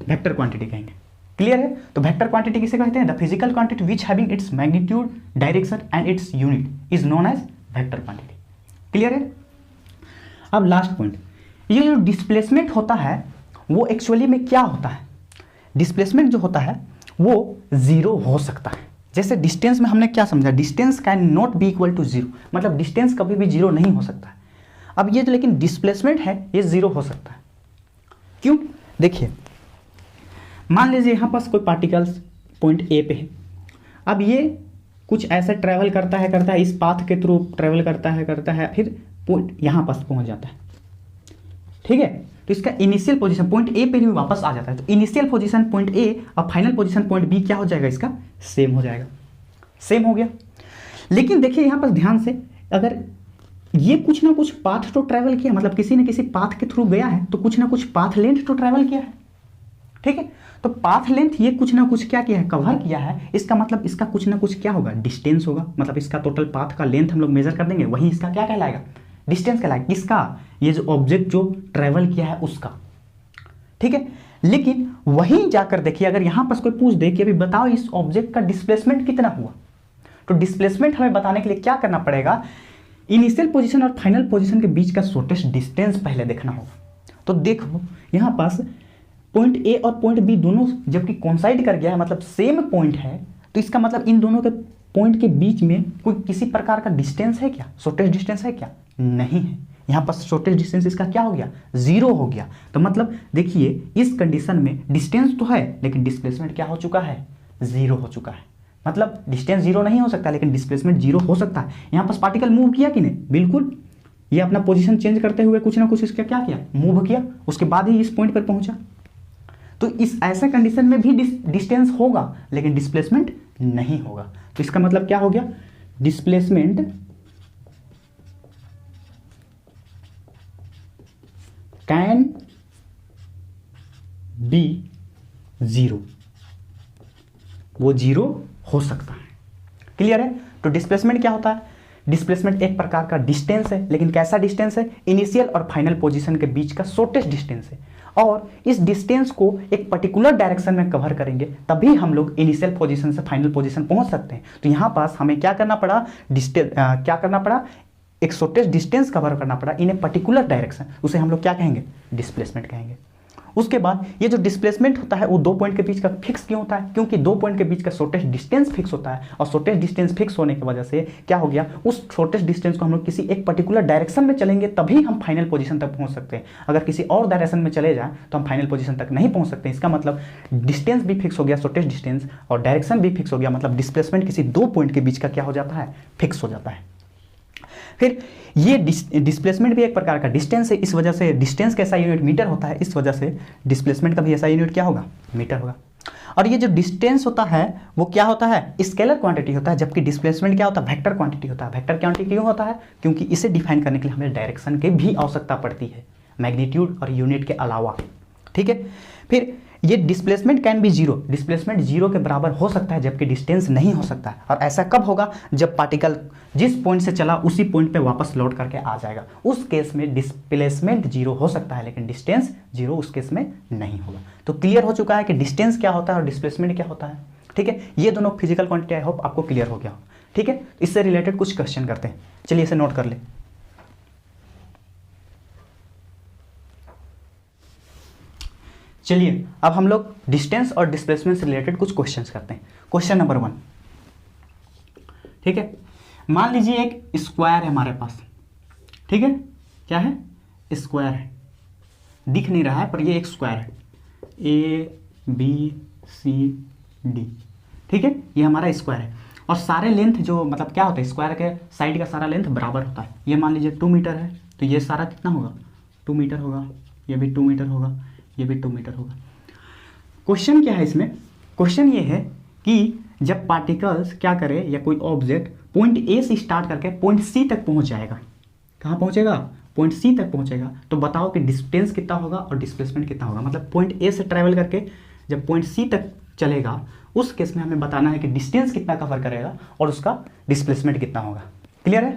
वेक्टर क्वांटिटी कहेंगे। क्लियर है? तो वेक्टर क्वांटिटी किसे कहते हैं, the physical quantity which having its magnitude, direction and its unit is known as vector quantity. Clear है? अब लास्ट पॉइंट, ये जो डिस्प्लेसमेंट होता है वो एक्चुअली में क्या होता है, डिस्प्लेसमेंट जो होता है वो जीरो हो सकता है। जैसे डिस्टेंस में हमने क्या समझा, distance can not be equal to zero, मतलब डिस्टेंस कभी भी जीरो नहीं हो सकता है। अब ये जो लेकिन डिस्प्लेसमेंट है ये जीरो हो सकता है। क्यों? देखिए, मान लीजिए यहाँ पास कोई पार्टिकल्स पॉइंट ए पे है, अब ये कुछ ऐसे ट्रैवल करता है इस पाथ के थ्रू ट्रैवल करता है फिर पॉइंट यहाँ पास पहुँच जाता है। ठीक है, तो इसका इनिशियल पोजीशन पॉइंट ए पे ही वापस आ जाता है, तो इनिशियल पोजीशन पॉइंट ए और फाइनल पोजीशन पॉइंट बी क्या हो जाएगा, इसका सेम हो जाएगा, सेम हो गया। लेकिन देखिए यहाँ पर ध्यान से, अगर ये कुछ ना कुछ पाथ तो ट्रैवल किया, मतलब किसी न किसी पाथ के थ्रू गया है, तो कुछ ना कुछ पाथ लेंथ तो ट्रैवल किया है। ठीक है, तो पाथ लेंथ ये कुछ ना कुछ क्या किया है, कवर किया है, इसका मतलब इसका कुछ ना कुछ क्या होगा, डिस्टेंस होगा। मतलब इसका टोटल पाथ का लेंथ हम लोग मेजर कर देंगे, वही इसका क्या कहलाएगा, डिस्टेंस कहलाएगा। किसका, ये जो ऑब्जेक्ट जो ट्रैवल किया है उसका। ठीक है, लेकिन वहीं जाकर देखिए, अगर यहां पर कोई पूछ दे कि अभी बताओ इस ऑब्जेक्ट का डिस्प्लेसमेंट कितना हुआ, तो डिस्प्लेसमेंट हमें बताने के लिए क्या करना पड़ेगा, इनिशियल पोजीशन और फाइनल पोजीशन के बीच का शॉर्टेस्ट डिस्टेंस पहले देखना होगा। तो देखो यहां पास पॉइंट ए और पॉइंट बी दोनों जबकि कोइंसाइड कर गया है, मतलब सेम पॉइंट है, तो इसका मतलब इन दोनों के पॉइंट के बीच में कोई किसी प्रकार का डिस्टेंस है क्या, शॉर्टेस्ट डिस्टेंस है क्या, नहीं है। यहाँ पर शॉर्टेस्ट डिस्टेंस इसका क्या हो गया, जीरो हो गया। तो मतलब देखिए इस कंडीशन में डिस्टेंस तो है लेकिन डिस्प्लेसमेंट क्या हो चुका है, जीरो हो चुका है। मतलब डिस्टेंस जीरो नहीं हो सकता लेकिन डिस्प्लेसमेंट जीरो हो सकता है। यहाँ पर पार्टिकल मूव किया कि नहीं, बिल्कुल, ये अपना पोजीशन चेंज करते हुए कुछ ना कुछ इसका क्या किया, मूव किया, उसके बाद ही इस पॉइंट पर पहुंचा। तो इस ऐसे कंडीशन में भी डिस्टेंस होगा लेकिन डिस्प्लेसमेंट नहीं होगा। तो इसका मतलब क्या हो गया, डिस्प्लेसमेंट कैन बी जीरो, वो जीरो हो सकता है। क्लियर है? तो डिस्प्लेसमेंट क्या होता है, डिस्प्लेसमेंट एक प्रकार का डिस्टेंस है, लेकिन कैसा डिस्टेंस है, इनिशियल और फाइनल पोजीशन के बीच का शॉर्टेस्ट डिस्टेंस है, और इस डिस्टेंस को एक पर्टिकुलर डायरेक्शन में कवर करेंगे तभी हम लोग इनिशियल पोजीशन से फाइनल पोजीशन पहुंच सकते हैं। तो यहाँ पास हमें क्या करना पड़ा, क्या करना पड़ा, एक शॉर्टेस्ट डिस्टेंस कवर करना पड़ा इन ए पर्टिकुलर डायरेक्शन, उसे हम लोग क्या कहेंगे, डिस्प्लेसमेंट कहेंगे। उसके बाद ये जो डिस्प्लेसमेंट होता है वो दो पॉइंट के बीच का फिक्स क्यों होता है, क्योंकि दो पॉइंट के बीच का शॉर्टेस्ट डिस्टेंस फिक्स होता है, और शॉर्टेस्ट डिस्टेंस फिक्स होने की वजह से क्या हो गया, उस शॉर्टेस्ट डिस्टेंस को हम लोग किसी एक पर्टिकुलर डायरेक्शन में चलेंगे तभी हम फाइनल पोजीशन तक पहुंच सकते हैं। अगर किसी और डायरेक्शन में चले जाएं तो हम फाइनल पोजीशन तक नहीं पहुंच सकते। इसका मतलब डिस्टेंस भी फिक्स हो गया, शॉर्टेस्ट डिस्टेंस, और डायरेक्शन भी फिक्स हो गया, मतलब डिस्प्लेसमेंट किसी दो पॉइंट के बीच का क्या हो जाता है, फिक्स हो जाता है। फिर ये डिस्प्लेसमेंट भी एक प्रकार का डिस्टेंस है, इस वजह से डिस्टेंस का ऐसा यूनिट मीटर होता है, इस वजह से डिस्प्लेसमेंट का भी ऐसा यूनिट क्या होगा, मीटर होगा। और ये जो डिस्टेंस होता है वो क्या होता है, स्केलर क्वांटिटी होता है, जबकि डिस्प्लेसमेंट क्या होता है, वेक्टर क्वांटिटी होता है। वेक्टर क्वांटिटी क्यों होता है, क्योंकि इसे डिफाइन करने के लिए हमें डायरेक्शन की भी आवश्यकता पड़ती है, मैग्नीट्यूड और यूनिट के अलावा। ठीक है, फिर ये displacement can be zero, displacement zero के बराबर हो सकता है जबकि डिस्टेंस नहीं हो सकता है। और ऐसा कब होगा, जब पार्टिकल जिस पॉइंट से चला उसी पॉइंट पे वापस लौट करके आ जाएगा, उस केस में डिस्प्लेसमेंट जीरो हो सकता है लेकिन डिस्टेंस जीरो उस केस में नहीं होगा। तो क्लियर हो चुका है कि डिस्टेंस क्या होता है और डिस्प्लेसमेंट क्या होता है। ठीक है, ये दोनों फिजिकल क्वांटिटी आई होप आपको क्लियर हो गया हो। ठीक है, इससे रिलेटेड कुछ क्वेश्चन करते हैं, चलिए इसे नोट कर ले। चलिए अब हम लोग डिस्टेंस और डिस्प्लेसमेंट से रिलेटेड कुछ क्वेश्चंस करते हैं। क्वेश्चन नंबर 1, ठीक है, मान लीजिए एक स्क्वायर है हमारे पास। ठीक है, क्या है, स्क्वायर है, दिख नहीं रहा है पर ये एक स्क्वायर है, ABCD। ठीक है, ये हमारा स्क्वायर है और सारे लेंथ जो मतलब क्या होता है, स्क्वायर के साइड का सारा लेंथ बराबर होता है। ये मान लीजिए 2 मीटर है तो ये सारा कितना होगा, 2 मीटर होगा, ये भी 2 मीटर होगा, ये भी 2 मीटर होगा। क्वेश्चन क्या है इसमें, क्वेश्चन ये है कि जब पार्टिकल्स क्या करे या कोई ऑब्जेक्ट पॉइंट ए से स्टार्ट करके पॉइंट सी तक पहुंच जाएगा, कहाँ पहुँचेगा, पॉइंट सी तक पहुँचेगा। तो बताओ कि डिस्टेंस कितना होगा और डिस्प्लेसमेंट कितना होगा। मतलब पॉइंट ए से ट्रैवल करके जब पॉइंट सी तक चलेगा उस केस में हमें बताना है कि डिस्टेंस कितना कवर करेगा और उसका डिस्प्लेसमेंट कितना होगा। क्लियर है।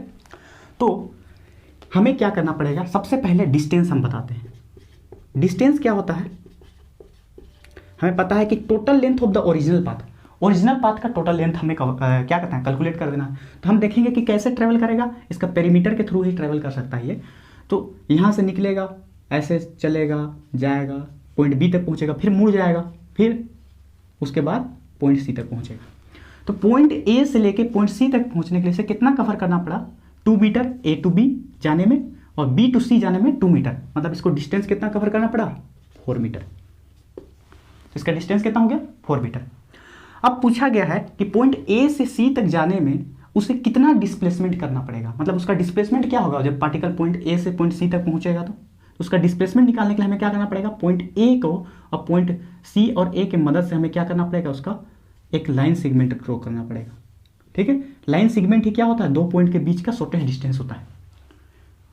तो हमें क्या करना पड़ेगा, सबसे पहले डिस्टेंस हम बताते हैं। डिस्टेंस क्या होता है, हमें पता है कि total length of the original path का टोटल लेंथ हमें क्या करना है, कैलकुलेट कर देना है। तो हम देखेंगे कि कैसे ट्रेवल करेगा, इसका पेरीमीटर के थ्रू ही ट्रेवल कर सकता है ये। तो यहाँ से निकलेगा, ऐसे चलेगा, जाएगा, पॉइंट बी तक पहुँचेगा, फिर मुड़ जाएगा, फिर उसके बाद पॉइंट सी तक पहुँचेगा। तो पॉइंट ए से लेके पॉइंट सी तक पहुँचने के लिए कितना कवर करना पड़ा, 2 मीटर ए टू बी जाने में और बी टू सी जाने में 2 मीटर। मतलब इसको डिस्टेंस कितना कवर करना पड़ा, 4 मीटर। इसका डिस्टेंस कितना हो गया, 4 मीटर। अब पूछा गया है कि पॉइंट ए से सी तक जाने में उसे कितना डिस्प्लेसमेंट करना पड़ेगा। मतलब उसका डिस्प्लेसमेंट क्या होगा, जब पार्टिकल पॉइंट ए से पॉइंट सी तक पहुंचेगा तो उसका डिस्प्लेसमेंट निकालने के लिए हमें क्या करना पड़ेगा, पॉइंट ए को और पॉइंट सी और ए की मदद से हमें क्या करना पड़ेगा, उसका एक लाइन सेगमेंट ड्रॉ करना पड़ेगा। ठीक है, लाइन सेगमेंट ही क्या होता है, 2 पॉइंट के बीच का शॉर्टेस्ट डिस्टेंस होता है।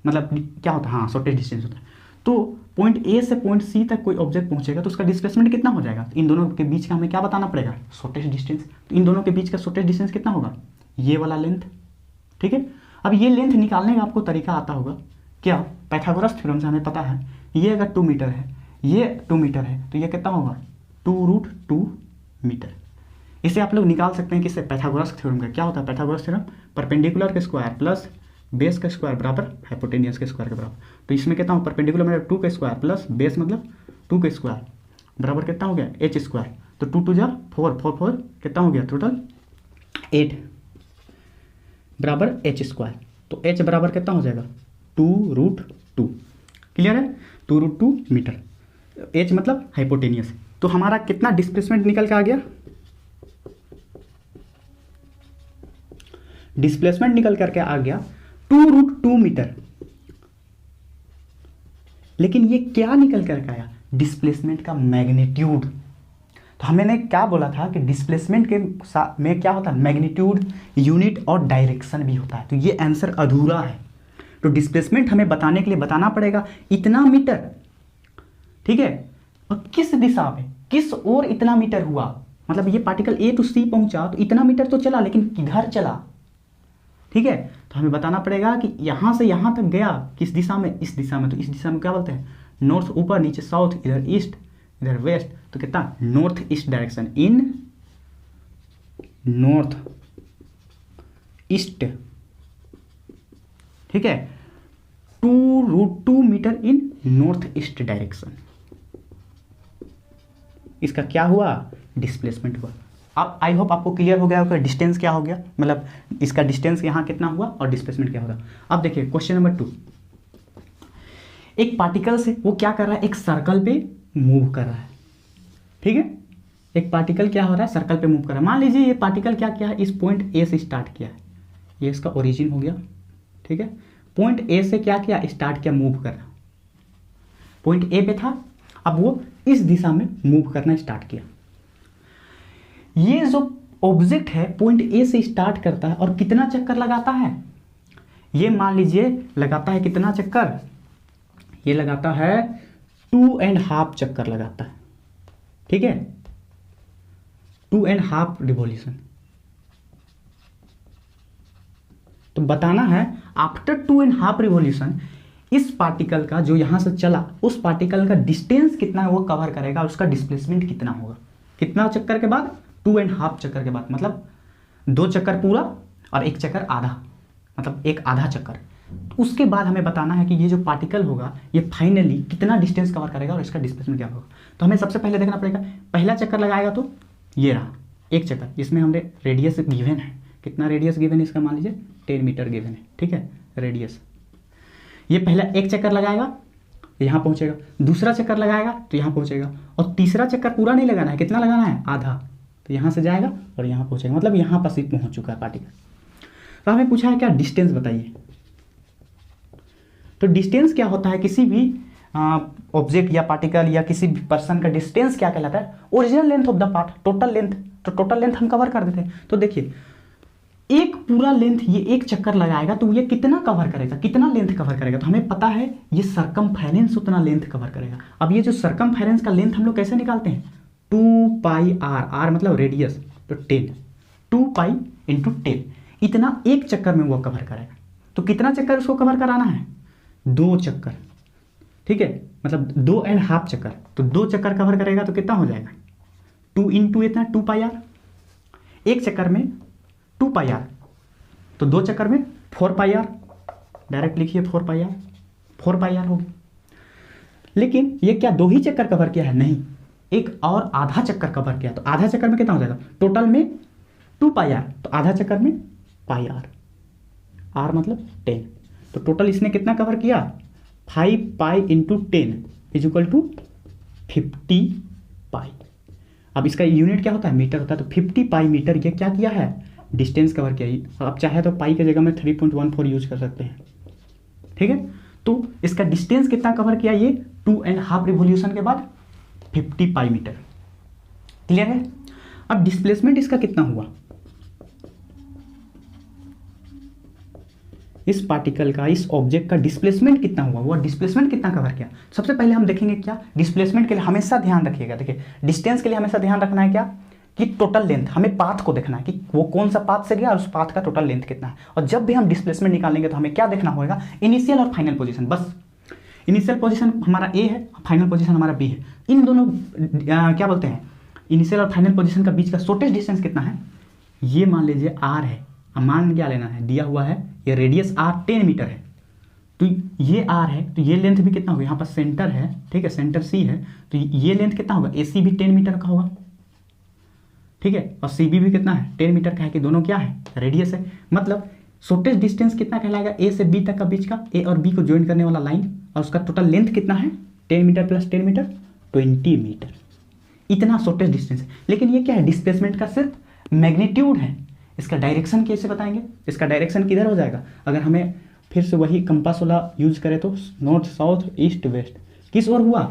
मतलब क्या होता है, हाँ, शॉर्टेस्ट डिस्टेंस होता है। तो पॉइंट ए से पॉइंट सी तक कोई ऑब्जेक्ट पहुंचेगा तो उसका डिस्प्लेसमेंट कितना हो जाएगा, इन दोनों के बीच का हमें क्या बताना पड़ेगा, शॉर्टेस्ट डिस्टेंस। तो इन दोनों के बीच का शॉर्टेस्ट डिस्टेंस कितना होगा, ये वाला लेंथ। ठीक है, अब ये लेंथ निकालने का आपको तरीका आता होगा क्या, पाइथागोरस थ्योरम से हमें पता है ये अगर 2 मीटर है, ये 2 मीटर है, तो ये कितना होगा 2√2 मीटर। इसे आप लोग निकाल सकते हैं किससे, पाइथागोरस थ्योरम का। क्या होता है पाइथागोरस थ्योरम, परपेंडिकुलर के स्क्वायर प्लस बेस का स्क्वायर बराबर हाइपोटेनियस के स्क्वायर के बराबर। तो इसमें कितना हो, परपेंडिकुलर मतलब 2 का स्क्वायर प्लस बेस मतलब 2 का स्क्वायर बराबर कितना हो गया, h स्क्वायर। तो 2 2 जा 4 4 4 कितना हो गया, टोटल 8 बराबर h स्क्वायर। तो h बराबर कितना हो जाएगा 2√2। क्लियर है, 2√2 मीटर। h मतलब हाइपोटेनियस। तो हमारा कितना डिस्प्लेसमेंट निकल के आ गया, डिस्प्लेसमेंट निकल करके आ गया 2√2 मीटर। लेकिन ये क्या निकल करके आया, डिस्प्लेसमेंट का मैग्नीट्यूड। तो हमने क्या बोला था कि डिस्प्लेसमेंट के साथ में क्या होता है, मैग्नीट्यूड, यूनिट और डायरेक्शन भी होता है। तो ये आंसर अधूरा है। तो डिस्प्लेसमेंट हमें बताने के लिए बताना पड़ेगा इतना मीटर। ठीक है, और किस दिशा में, किस ओर इतना मीटर हुआ। मतलब ये पार्टिकल ए टू सी पहुंचा तो इतना मीटर तो चला, लेकिन किधर चला। ठीक है, तो हमें बताना पड़ेगा कि यहां से यहां तक गया किस दिशा में, इस दिशा में। तो इस दिशा में क्या बोलते हैं, नॉर्थ ऊपर, नीचे साउथ, इधर ईस्ट, इधर वेस्ट। तो कितना, नॉर्थ ईस्ट डायरेक्शन, इन नॉर्थ ईस्ट। ठीक है, 2√2 मीटर इन नॉर्थ ईस्ट डायरेक्शन। इसका क्या हुआ, डिस्प्लेसमेंट हुआ। अब आई होप आपको क्लियर हो गया होगा डिस्टेंस क्या हो गया, मतलब इसका डिस्टेंस यहाँ कितना हुआ और डिस्प्लेसमेंट क्या होगा। अब देखिए क्वेश्चन नंबर 2, एक पार्टिकल से वो क्या कर रहा है, एक सर्कल पे मूव कर रहा है। ठीक है, एक पार्टिकल क्या हो रहा है, सर्कल पे मूव कर रहा है। मान लीजिए ये पार्टिकल क्या किया है, इस पॉइंट ए से स्टार्ट किया है, ये इसका ओरिजिन हो गया। ठीक है, पॉइंट ए से क्या किया, स्टार्ट किया मूव करना, पॉइंट ए पे था, अब वो इस दिशा में मूव करना स्टार्ट किया। ये जो ऑब्जेक्ट है पॉइंट ए से स्टार्ट करता है और कितना चक्कर लगाता है, ये मान लीजिए लगाता है कितना चक्कर, ये लगाता है 2.5 चक्कर लगाता है। ठीक है, 2.5 रिवॉल्यूशन। तो बताना है आफ्टर 2.5 रिवॉल्यूशन इस पार्टिकल का जो यहां से चला, उस पार्टिकल का डिस्टेंस कितना वो कवर करेगा और उसका डिस्प्लेसमेंट कितना होगा। कितना चक्कर के बाद, 2.5 चक्कर के बाद, मतलब 2 चक्कर पूरा और 1 चक्कर आधा, मतलब एक आधा चक्कर। तो उसके बाद हमें बताना है कि ये जो पार्टिकल होगा ये फाइनली कितना डिस्टेंस कवर करेगा और इसका डिस्प्लेसमेंट क्या होगा। तो हमें सबसे पहले देखना पड़ेगा, पहला चक्कर लगाएगा तो ये रहा 1 चक्कर, इसमें हमने रेडियस गिवन है, कितना रेडियस गिवन है इसका, मान लीजिए 10 मीटर गिवन है। ठीक है, रेडियस। ये पहला 1 चक्कर लगाएगा यहाँ पहुंचेगा, दूसरा चक्कर लगाएगा तो यहाँ पहुंचेगा, और तीसरा चक्कर पूरा नहीं लगाना है, कितना लगाना है, आधा। तो यहाँ से जाएगा और यहाँ पहुंचेगा, मतलब यहाँ पास ही पहुंच चुका है पार्टिकल। तो हमें पूछा है क्या, डिस्टेंस बताइए। तो डिस्टेंस क्या होता है, किसी भी ऑब्जेक्ट या पार्टिकल या किसी भी पर्सन का डिस्टेंस क्या कहलाता है, original length of the part, total length. तो टोटल लेंथ हम कवर कर देते हैं। तो देखिए एक पूरा लेंथ ये एक चक्कर लगाएगा तो ये कितना कवर करेगा, कितना लेंथ कवर करेगा, तो हमें पता है ये सरकमफेरेंस उतना लेंथ कवर करेगा। अब ये जो सरकमफेरेंस का लेंथ हम लोग कैसे निकालते हैं, 2 पाई आर, आर मतलब रेडियस, तो 10, 2 पाई इंटू 10, इतना एक चक्कर में वो कवर करेगा। तो कितना चक्कर उसको कवर कराना है, 2 चक्कर, ठीक है, मतलब 2.5 चक्कर, तो 2 चक्कर कवर करेगा तो कितना हो जाएगा, 2 इंटू इतना 2 पाई आर, एक चक्कर में 2 पाई आर, तो 2 चक्कर में 4 पाई आर, डायरेक्ट लिखिए 4 पाई आर, 4 पाई आर होगी। लेकिन ये क्या 2 ही चक्कर कवर किया है, नहीं, एक और आधा चक्कर कवर किया, तो आधा चक्कर में कितना हो जाएगा, टोटल में 2 पाई आर, तो आधा चक्कर में पाई आर, आर मतलब 10, तो टोटल इसने कितना कवर किया, 5 pi into 10 is equal to 50 pi. अब इसका यूनिट क्या होता है, मीटर होता है, तो 50 पाई मीटर ये क्या किया है, डिस्टेंस कवर किया। आप चाहे तो पाई की जगह में 3.14 यूज कर सकते हैं, ठीक है। तो इसका डिस्टेंस कितना कवर किया, ये 2.5 रिवोल्यूशन के बाद 50 पाई मीटर, क्लियर है। अब डिस्प्लेसमेंट इसका कितना हुआ, इस पार्टिकल का, इस ऑब्जेक्ट का डिस्प्लेसमेंट कितना हुआ, वो डिस्प्लेसमेंट कितना कवर किया। सबसे पहले हम देखेंगे क्या, डिस्प्लेसमेंट के लिए हमेशा ध्यान रखिएगा, देखिए डिस्टेंस के लिए हमेशा ध्यान रखना है क्या, कि टोटल लेंथ, हमें पाथ को देखना है कि वो कौन सा पाथ से गया और उस पाथ का टोटल लेंथ कितना है। और जब भी हम डिस्प्लेसमेंट निकालेंगे तो हमें क्या देखना होगा, इनिशियल और फाइनल पोजीशन, बस इनिशियल पोजीशन हमारा ए है, फाइनल पोजीशन हमारा बी है, इन दोनों क्या बोलते हैं, इनिशियल और फाइनल पोजीशन का बीच का शॉर्टेस्ट डिस्टेंस कितना है, ये मान लीजिए आर है। अब मान क्या लेना है, दिया हुआ है ये रेडियस आर 10 मीटर है, तो ये आर है, तो ये लेंथ भी कितना होगा, यहाँ पर सेंटर है, ठीक है, सेंटर सी है, तो ये लेंथ कितना होगा, ए सी भी 10 मीटर का होगा, ठीक है, और सी बी भी कितना है 10 मीटर का है, कि दोनों क्या है, रेडियस है। मतलब शॉर्टेस्ट डिस्टेंस कितना कहलाएगा, ए से बी तक का बीच का, ए और बी को ज्वाइन करने वाला लाइन, और उसका टोटल लेंथ कितना है, 10 मीटर प्लस 10 मीटर 20 मीटर, इतना शॉर्टेस्ट डिस्टेंस है। लेकिन ये क्या है, डिस्प्लेसमेंट का सिर्फ मैग्नीट्यूड है। इसका डायरेक्शन कैसे बताएंगे, इसका डायरेक्शन किधर हो जाएगा, अगर हमें फिर से वही कंपास वाला यूज करें तो नॉर्थ साउथ ईस्ट वेस्ट, किस ओर हुआ,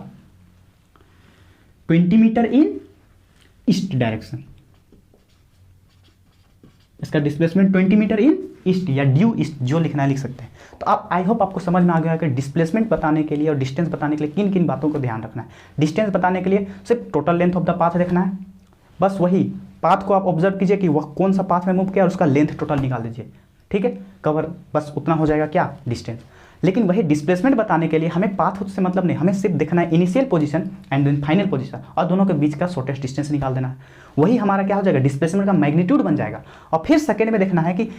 20 मीटर इन ईस्ट डायरेक्शन, इसका डिस्प्लेसमेंट 20 मीटर इन ईस्ट या ड्यू ईस्ट, जो लिखना है लिख सकते हैं। तो आप आई होप आपको समझ में आ गया कि डिस्प्लेसमेंट बताने के लिए और डिस्टेंस बताने के लिए किन किन बातों को ध्यान रखना है। डिस्टेंस बताने के लिए सिर्फ total length of the path देखना है, बस वही पाथ को आप ऑब्जर्व कीजिए कि वह कौन सा पाथ में मूव किया और उसका लेंथ टोटल निकाल दीजिए, ठीक है, कवर, बस उतना हो जाएगा क्या, डिस्टेंस। लेकिन वही डिस्प्लेसमेंट बताने के लिए हमें पाथ से मतलब नहीं, हमें सिर्फ देखना है initial position and then final position, और दोनों के बीच का शॉर्टेस्ट डिस्टेंस निकाल देना है। वही हमारा क्या हो जाएगा, डिस्प्लेसमेंट का मैग्नीट्यूड बन जाएगा। और फिर सेकेंड में देखना है कि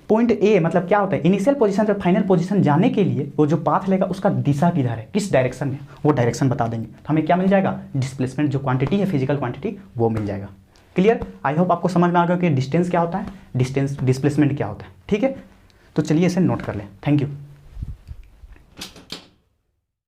पॉइंट ए मतलब क्या होता है, इनिशियल पोजीशन से फाइनल पोजीशन जाने के लिए वो जो पाथ लेगा उसका दिशा किधर है, किस डायरेक्शन में, वो डायरेक्शन बता देंगे, तो हमें क्या मिल जाएगा, डिस्प्लेसमेंट जो क्वांटिटी है, फिजिकल क्वांटिटी, वो मिल जाएगा। क्लियर, आई होप आपको समझ में आ गया कि डिस्टेंस क्या होता है, डिस्टेंस डिस्प्लेसमेंट क्या होता है, ठीक है। तो चलिए इसे नोट कर लें, थैंक यू।